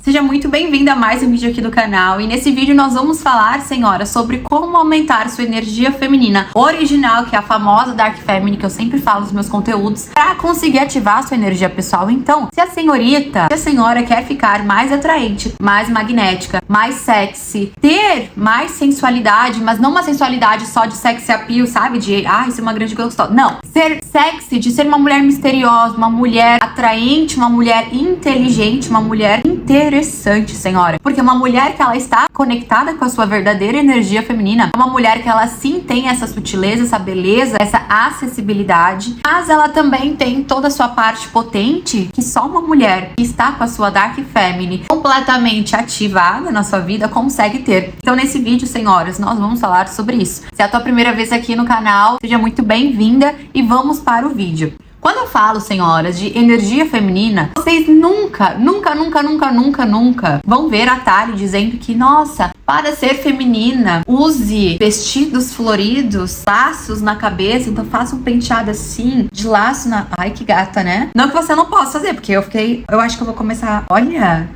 Seja muito bem-vinda a mais um vídeo aqui do canal. E nesse vídeo nós vamos falar, senhora, sobre como aumentar sua energia feminina original, que é a famosa Dark Feminine, que eu sempre falo nos meus conteúdos, para conseguir ativar sua energia pessoal. Então, se a senhora quer ficar mais atraente, mais magnética, mais sexy, ter mais sensualidade, mas não uma sensualidade só de sex appeal, sabe? De, ser uma grande gostosa. Não. Ser sexy, de ser uma mulher misteriosa, uma mulher atraente, uma mulher inteligente, uma mulher interessante, senhora. Porque uma mulher que ela está conectada com a sua verdadeira energia feminina, é uma mulher que ela sim tem essa sutileza, essa beleza, essa acessibilidade, mas ela também tem toda a sua parte potente que só uma mulher que está com a sua Dark Feminine completamente ativada na sua vida consegue ter. Então nesse vídeo, senhoras, nós vamos falar sobre isso. Se é a tua primeira vez aqui no canal, seja muito bem-vinda e vamos para o vídeo. Quando eu falo, senhoras, de energia feminina, vocês nunca vão ver a Thalie dizendo que, nossa, para ser feminina, use vestidos floridos, laços na cabeça, então faça um penteado assim, de laço na... Ai, que gata, né? Não que você não possa fazer, porque eu acho que eu vou começar... Olha...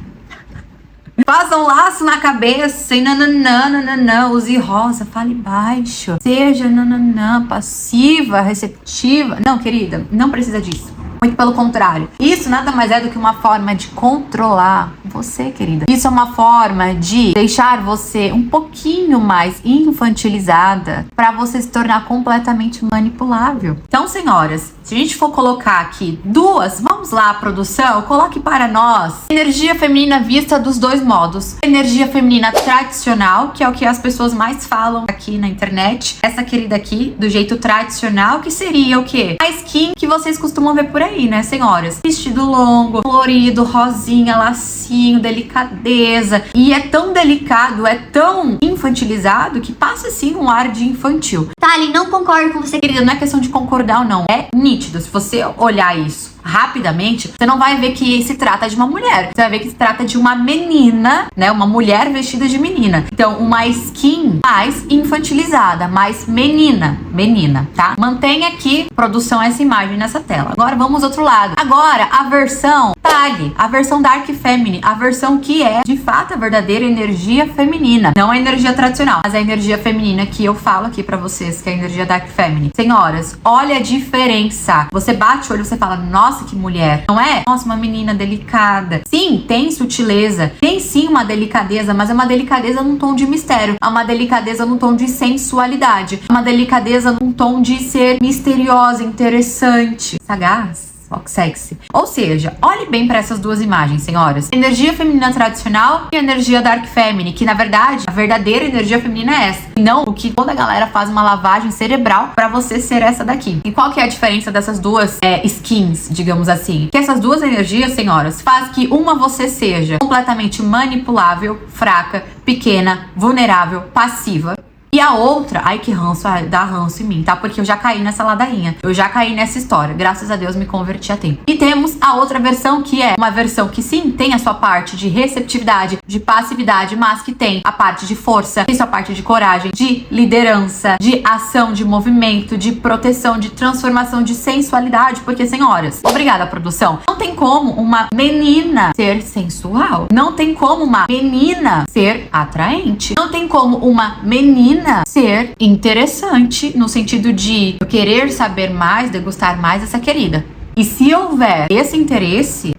Faça um laço na cabeça e nananã, use rosa, fale baixo, seja nananã, passiva, receptiva. Não, querida, não precisa disso. Muito pelo contrário. Isso nada mais é do que uma forma de controlar você, querida. Isso é uma forma de deixar você um pouquinho mais infantilizada para você se tornar completamente manipulável. Então, senhoras, se a gente for colocar aqui duas, vamos lá, produção, coloque para nós energia feminina vista dos dois modos. Energia feminina tradicional, que é o que as pessoas mais falam aqui na internet. Essa querida aqui, do jeito tradicional, que seria o quê? A skin que vocês costumam ver por aí, né, senhoras? Vestido longo, florido, rosinha, lacinho, delicadeza. E é tão delicado, é tão infantilizado que passa assim um ar de infantil. Thalie, não concordo com você. Querida, não é questão de concordar ou não. É nítido. Se você olhar isso rapidamente, você não vai ver que se trata de uma mulher. Você vai ver que se trata de uma menina, né? Uma mulher vestida de menina. Então, uma skin mais infantilizada, mais menina, tá? Mantenha aqui, produção, essa imagem nessa tela. Agora, vamos ao outro lado. Agora, a versão Thalie, a versão Dark Feminine, a versão que é, de fato, a verdadeira energia feminina. Não a energia tradicional, mas a energia feminina que eu falo aqui pra vocês, que é a energia Dark Feminine. Senhoras, olha a diferença. Você bate o olho e você fala, nossa, que mulher, não é? Nossa, uma menina delicada. Sim, tem sutileza, tem sim uma delicadeza, mas é uma delicadeza num tom de mistério, é uma delicadeza num tom de sensualidade, é uma delicadeza num tom de ser misteriosa, interessante, sagaz, sexy. Ou seja, olhe bem para essas duas imagens, senhoras. Energia feminina tradicional e energia Dark Feminine, que na verdade, a verdadeira energia feminina é essa. E não o que toda a galera faz uma lavagem cerebral para você ser essa daqui. E qual que é a diferença dessas duas skins, digamos assim? Que essas duas energias, senhoras, faz que uma você seja completamente manipulável, fraca, pequena, vulnerável, passiva. E a outra, ai que ranço, dá ranço em mim, tá? Porque eu já caí nessa ladainha, eu já caí nessa história, graças a Deus me converti a tempo. E temos a outra versão, que é uma versão que sim, tem a sua parte de receptividade, de passividade, mas que tem a parte de força, tem sua parte de coragem, de liderança, de ação, de movimento, de proteção, de transformação, de sensualidade. Porque, senhoras, obrigada, produção, não tem como uma menina ser sensual, não tem como uma menina ser atraente, não tem como uma menina ser interessante no sentido de eu querer saber mais, degustar mais essa querida. E se houver esse interesse,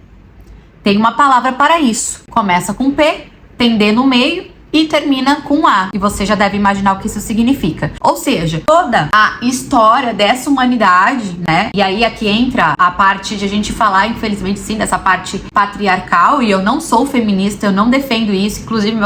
tem uma palavra para isso. Começa com P, tem D no meio e termina com A. E você já deve imaginar o que isso significa. Ou seja, toda a história dessa humanidade, né? E aí aqui entra a parte de a gente falar, infelizmente sim, dessa parte patriarcal. E eu não sou feminista, eu não defendo isso. Inclusive,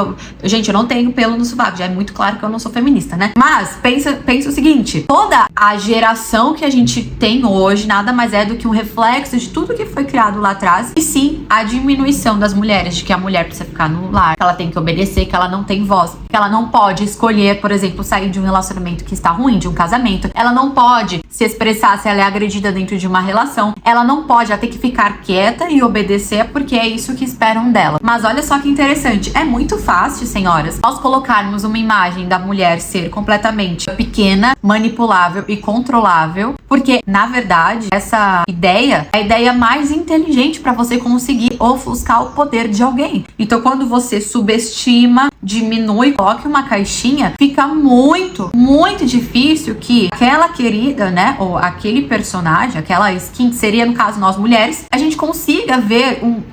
gente, eu não tenho pelo no sovaco. Já é muito claro que eu não sou feminista, né? Mas pensa o seguinte, toda a geração que a gente tem hoje nada mais é do que um reflexo de tudo que foi criado lá atrás. E sim, a diminuição das mulheres, de que a mulher precisa ficar no lar, que ela tem que obedecer, que ela não tem voz, que ela não pode escolher, por exemplo, sair de um relacionamento que está ruim, de um casamento. Ela não pode se expressar se ela é agredida dentro de uma relação. Ela não pode, ela tem que ficar quieta e obedecer porque é isso que esperam dela. Mas olha só que interessante, é muito fácil, senhoras, nós colocarmos uma imagem da mulher ser completamente pequena, manipulável e controlável Porque, na verdade, essa ideia é a ideia mais inteligente para você conseguir ofuscar o poder de alguém. Então, quando você subestima, diminui, coloca uma caixinha, fica muito, muito difícil que aquela querida, né, ou aquele personagem, aquela skin, que seria, no caso, nós mulheres, a gente consiga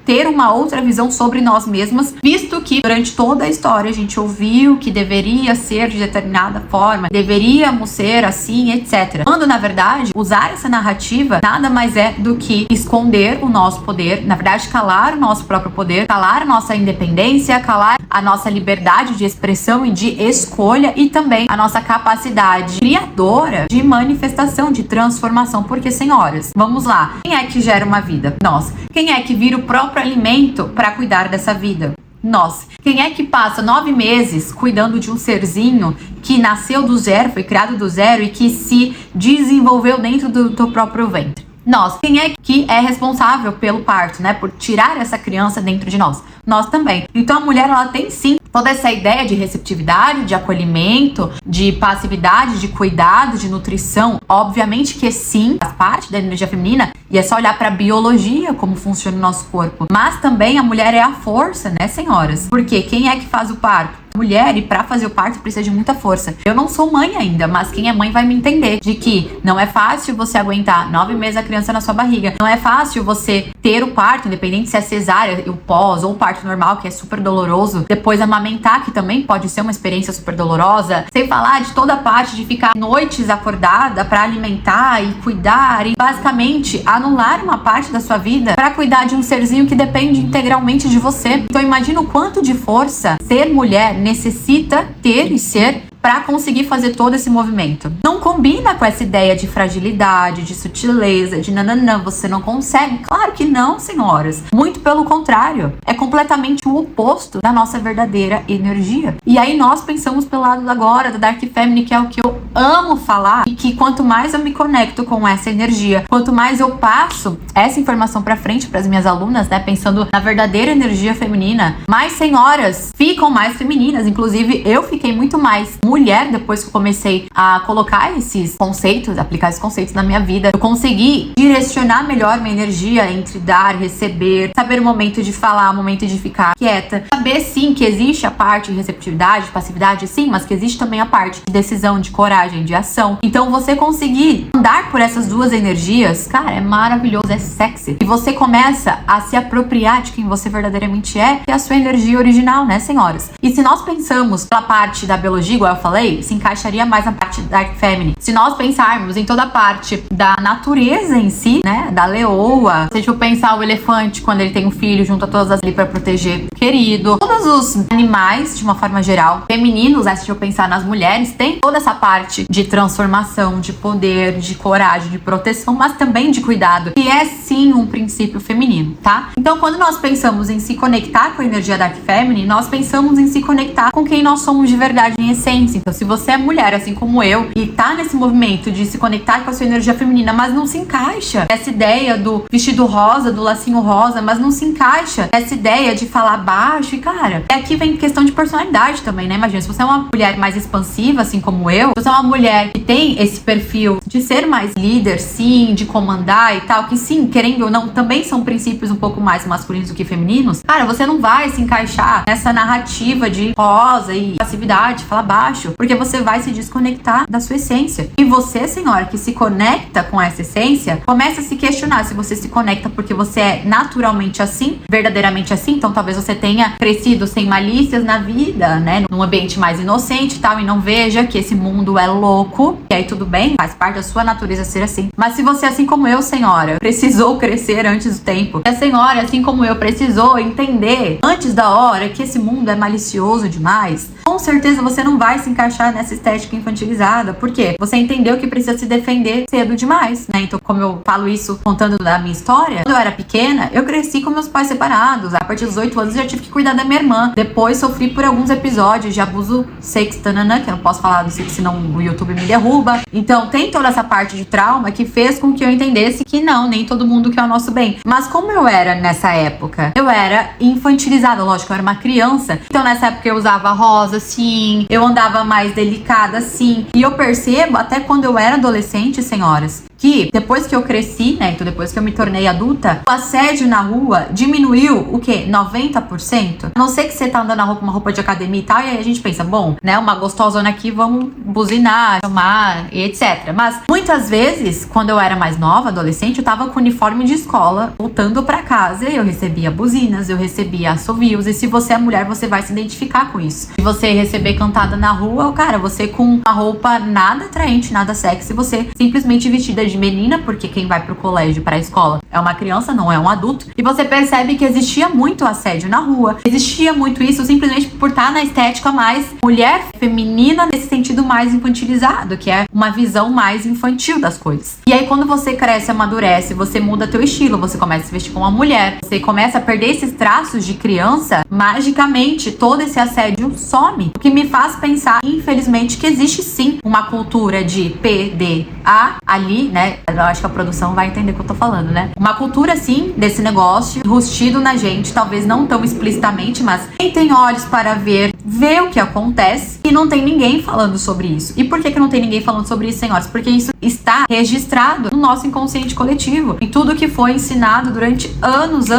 ter uma outra visão sobre nós mesmas, visto que durante toda a história a gente ouviu que deveria ser de determinada forma, deveríamos ser assim, etc. Quando, na verdade, usar essa narrativa nada mais é do que esconder o nosso poder, na verdade, calar o nosso próprio poder, calar a nossa independência, calar a nossa liberdade de expressão e de escolha e também a nossa capacidade criadora de manifestação, de transformação. Porque, senhoras, vamos lá, quem é que gera uma vida? Nós. Quem é que vira o próprio alimento para cuidar dessa vida? Nós. Quem é que passa 9 meses cuidando de um serzinho que nasceu do zero, foi criado do zero e que se desenvolveu dentro do teu próprio ventre? Nós. Quem é que é responsável pelo parto, né? Por tirar essa criança dentro de nós? Nós também. Então a mulher, ela tem sim toda essa ideia de receptividade, de acolhimento, de passividade, de cuidado, de nutrição. Obviamente que sim, faz parte da energia feminina e é só olhar para a biologia, como funciona o nosso corpo. Mas também a mulher é a força, né, senhoras? Porque quem é que faz o parto? Mulher, e para fazer o parto precisa de muita força. Eu não sou mãe ainda, mas quem é mãe vai me entender de que não é fácil você aguentar 9 meses a criança na sua barriga. Não é fácil você ter o parto, independente se é cesárea, o pós ou o parto normal, que é super doloroso. Depois amamentar, que também pode ser uma experiência super dolorosa. Sem falar de toda a parte de ficar noites acordada para alimentar e cuidar e basicamente anular uma parte da sua vida para cuidar de um serzinho que depende integralmente de você. Então imagina o quanto de força ser mulher necessita ter e ser para conseguir fazer todo esse movimento. Não combina com essa ideia de fragilidade, de sutileza, de nananã, você não consegue. Claro que não, senhoras. Muito pelo contrário. É completamente o oposto da nossa verdadeira energia. E aí nós pensamos pelo lado agora da Dark Feminine, que é o que eu amo falar, e que quanto mais eu me conecto com essa energia, quanto mais eu passo essa informação para frente para as minhas alunas, né, pensando na verdadeira energia feminina, mais senhoras ficam mais femininas. Inclusive, eu fiquei muito mais mulher depois que eu comecei a colocar esses conceitos, aplicar esses conceitos na minha vida. Eu consegui direcionar melhor minha energia entre dar, receber, saber o momento de falar, o momento de ficar quieta, saber sim que existe a parte de receptividade, de passividade, sim, mas que existe também a parte de decisão, de coragem, de ação. Então você conseguir andar por essas duas energias, cara, é maravilhoso, é sexy. E você começa a se apropriar de quem você verdadeiramente é, que é a sua energia original, né, senhoras? E se nós pensamos pela parte da biologia, igual eu falei, se encaixaria mais na parte da Dark Feminine. Se nós pensarmos em toda a parte da natureza em si, né, da leoa, se a gente pensar o elefante quando ele tem um filho, junta todas as ali para proteger o querido, todos os animais de uma forma geral, femininos, né, se eu pensar nas mulheres, tem toda essa parte de transformação, de poder, de coragem, de proteção, mas também de cuidado, que é sim um princípio feminino, tá? Então quando nós pensamos em se conectar com a energia Dark Feminine, nós pensamos em se conectar com quem nós somos de verdade em essência. Então, se você é mulher, assim como eu, e tá nesse movimento de se conectar com a sua energia feminina, mas não se encaixa essa ideia do vestido rosa, do lacinho rosa, mas não se encaixa essa ideia de falar baixo, e cara, aqui vem questão de personalidade também, né? Imagina, se você é uma mulher mais expansiva, assim como eu, se você é uma mulher que tem esse perfil de ser mais líder, sim, de comandar e tal, que sim, querendo ou não, também são princípios um pouco mais masculinos do que femininos, cara, você não vai se encaixar nessa narrativa de rosa e passividade, falar baixo, porque você vai se desconectar da sua essência. E você, senhora, que se conecta com essa essência, começa a se questionar se você se conecta porque você é naturalmente assim, verdadeiramente assim, então talvez você tenha crescido sem malícias na vida, né, num ambiente mais inocente e tal, e não veja que esse mundo é louco, e aí tudo bem, faz parte da sua natureza ser assim. Mas se você, assim como eu, senhora, precisou crescer antes do tempo, se a senhora, assim como eu, precisou entender antes da hora que esse mundo é malicioso demais, com certeza você não vai se encaixar nessa estética infantilizada. Por quê? Você entendeu que precisa se defender cedo demais, né? Então, como eu falo isso contando da minha história, quando eu era pequena, eu cresci com meus pais separados. A partir dos 8 anos eu já tive que cuidar da minha irmã. Depois sofri por alguns episódios de abuso sexual, que eu não posso falar disso, senão o YouTube me derruba. Então, tem toda essa parte de trauma que fez com que eu entendesse que não, nem todo mundo quer o nosso bem. Mas como eu era nessa época? Eu era infantilizada, lógico, eu era uma criança. Então, nessa época eu usava rosa, sim, eu andava mais delicada, sim. E eu percebo, até quando eu era adolescente, senhoras, que que depois que eu cresci, né, então depois que eu me tornei adulta, o assédio na rua diminuiu o quê? 90%? A não ser que você tá andando na rua com uma roupa de academia e tal, e aí a gente pensa, bom, né, uma gostosona aqui, vamos buzinar, chamar e etc. Mas muitas vezes, quando eu era mais nova, adolescente, eu tava com uniforme de escola, voltando pra casa, eu recebia buzinas, eu recebia assovios, e se você é mulher, você vai se identificar com isso. Se você receber cantada na rua, cara, você com uma roupa nada atraente, nada sexy, você simplesmente vestida de menina, porque quem vai pro colégio, pra escola, é uma criança, não é um adulto, e você percebe que existia muito assédio na rua, existia muito isso simplesmente por estar na estética mais mulher feminina, nesse sentido mais infantilizado, que é uma visão mais infantil das coisas. E aí quando você cresce, amadurece, você muda teu estilo, você começa a se vestir como uma mulher, você começa a perder esses traços de criança, magicamente todo esse assédio some. O que me faz pensar, infelizmente, que existe sim uma cultura de PDA ali, né? Eu acho que a produção vai entender o que eu tô falando, né? Uma cultura, sim, desse negócio rustido na gente, talvez não tão explicitamente, mas quem tem olhos para ver, vê o que acontece e não tem ninguém falando sobre isso. E por que não tem ninguém falando sobre isso, senhoras? Porque isso está registrado no nosso inconsciente coletivo, em tudo que foi ensinado durante anos.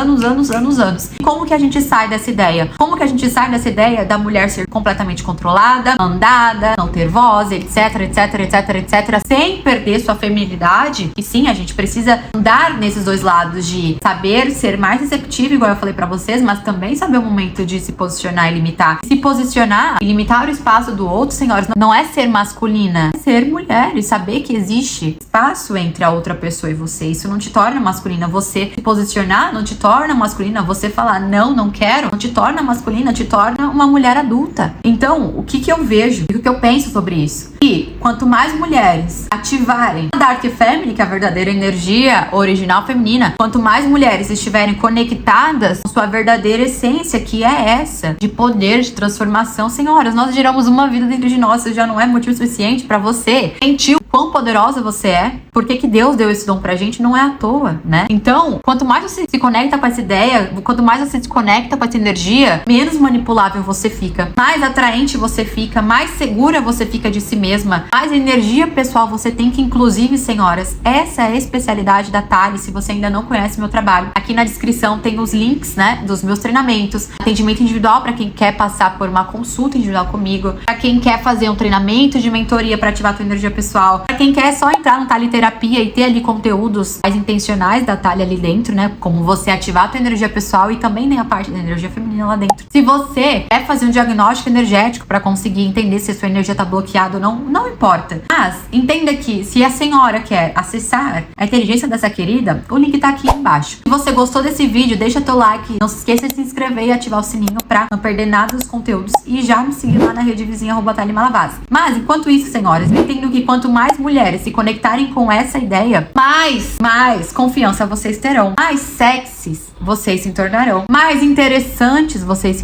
E como que a gente sai dessa ideia? Como que a gente sai dessa ideia da mulher ser completamente controlada, mandada, não ter voz, etc, sem perder sua feminilidade? E sim, a gente precisa andar nesses dois lados de saber ser mais receptivo, igual eu falei pra vocês, mas também saber o momento de se posicionar e limitar. Se posicionar e limitar o espaço do outro, senhoras, não é ser masculina, é ser mulher e saber que existe espaço entre a outra pessoa e você. Isso não te torna masculina. Você se posicionar não te torna masculina. Você falar não quero, não te torna masculina, te torna uma mulher adulta. Então, o que eu vejo, o que eu penso sobre isso? Que quanto mais mulheres ativarem a Dark Feminine, que é a verdadeira energia original feminina, quanto mais mulheres estiverem conectadas com sua verdadeira essência, que é essa, de poder, de transformação, senhoras, nós geramos uma vida dentro de nós, isso já não é motivo suficiente pra você sentir o quão poderosa você é, porque que Deus deu esse dom pra gente, não é à toa, né? Então, quanto mais você se conecta com essa ideia, quanto mais você se conecta com essa energia, menos manipulável você fica, mais atraente você fica, mais segura você fica de si mesma, mais energia pessoal você tem, que inclusive, senhoras, essa é a especialidade da Thali. Se você ainda não conhece meu trabalho, aqui na descrição tem os links, né, dos meus treinamentos, atendimento individual para quem quer passar por uma consulta individual comigo, para quem quer fazer um treinamento de mentoria para ativar a tua energia pessoal, para quem quer só entrar no Thali Terapia e ter ali conteúdos mais intencionais da Thali ali dentro, né, como você ativar a tua energia pessoal, e também tem a parte da energia feminina lá dentro. Se você quer fazer um diagnóstico energético para conseguir entender se a sua energia tá bloqueada ou não importa. Mas entenda que se a senhora quer acessar a inteligência dessa querida, o link tá aqui embaixo. Se você gostou desse vídeo, deixa teu like, não se esqueça de se inscrever e ativar o sininho pra não perder nada dos conteúdos, e já me seguir lá na rede vizinha @ThaliMalavase. Mas enquanto isso, senhoras, eu entendo que quanto mais mulheres se conectarem com essa ideia, mais confiança vocês terão, mais sexys vocês se tornarão, mais interessantes vocês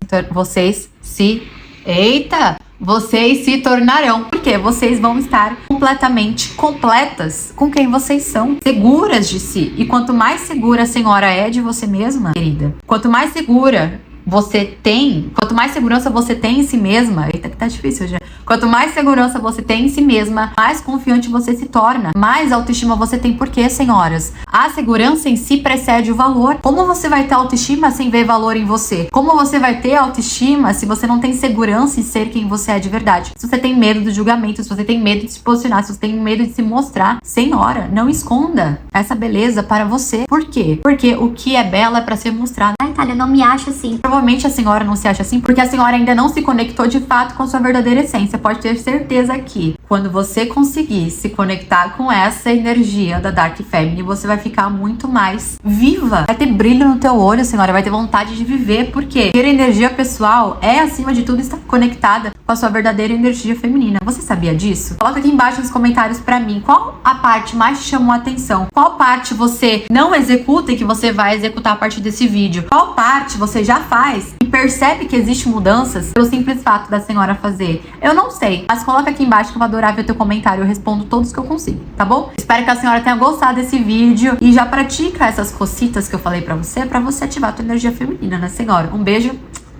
se tornarão, porque vocês vão estar completamente completas com quem vocês são, seguras de si. E quanto mais segura a senhora é de você mesma, querida, quanto mais segurança você tem em si mesma, eita que tá difícil já, quanto mais segurança você tem em si mesma, mais confiante você se torna, mais autoestima você tem. Porque, senhoras, a segurança em si precede o valor. Como você vai ter autoestima sem ver valor em você? Como você vai ter autoestima se você não tem segurança em ser quem você é de verdade? Se você tem medo do julgamento, se você tem medo de se posicionar, se você tem medo de se mostrar, senhora, não esconda essa beleza para você. Por quê? Porque o que é belo é para ser mostrado. Ai, Thalia, eu não me acho assim. Provavelmente a senhora não se acha assim porque a senhora ainda não se conectou de fato com sua verdadeira essência. Pode ter certeza que quando você conseguir se conectar com essa energia da Dark Feminine, você vai ficar muito mais viva. Vai ter brilho no teu olho, senhora. Vai ter vontade de viver. Por quê? Ter energia pessoal é, acima de tudo, estar conectada com a sua verdadeira energia feminina. Você sabia disso? Coloca aqui embaixo nos comentários pra mim qual a parte mais te chamou a atenção. Qual parte você não executa e que você vai executar a partir desse vídeo? Qual parte você já faz e percebe que existe mudanças pelo simples fato da senhora fazer? Eu não sei, mas coloca aqui embaixo que eu vou adorar ver teu comentário. Eu respondo todos que eu consigo, tá bom? Espero que a senhora tenha gostado desse vídeo e já pratica essas cositas que eu falei pra você ativar a tua energia feminina, né, senhora? Um beijo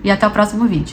e até o próximo vídeo.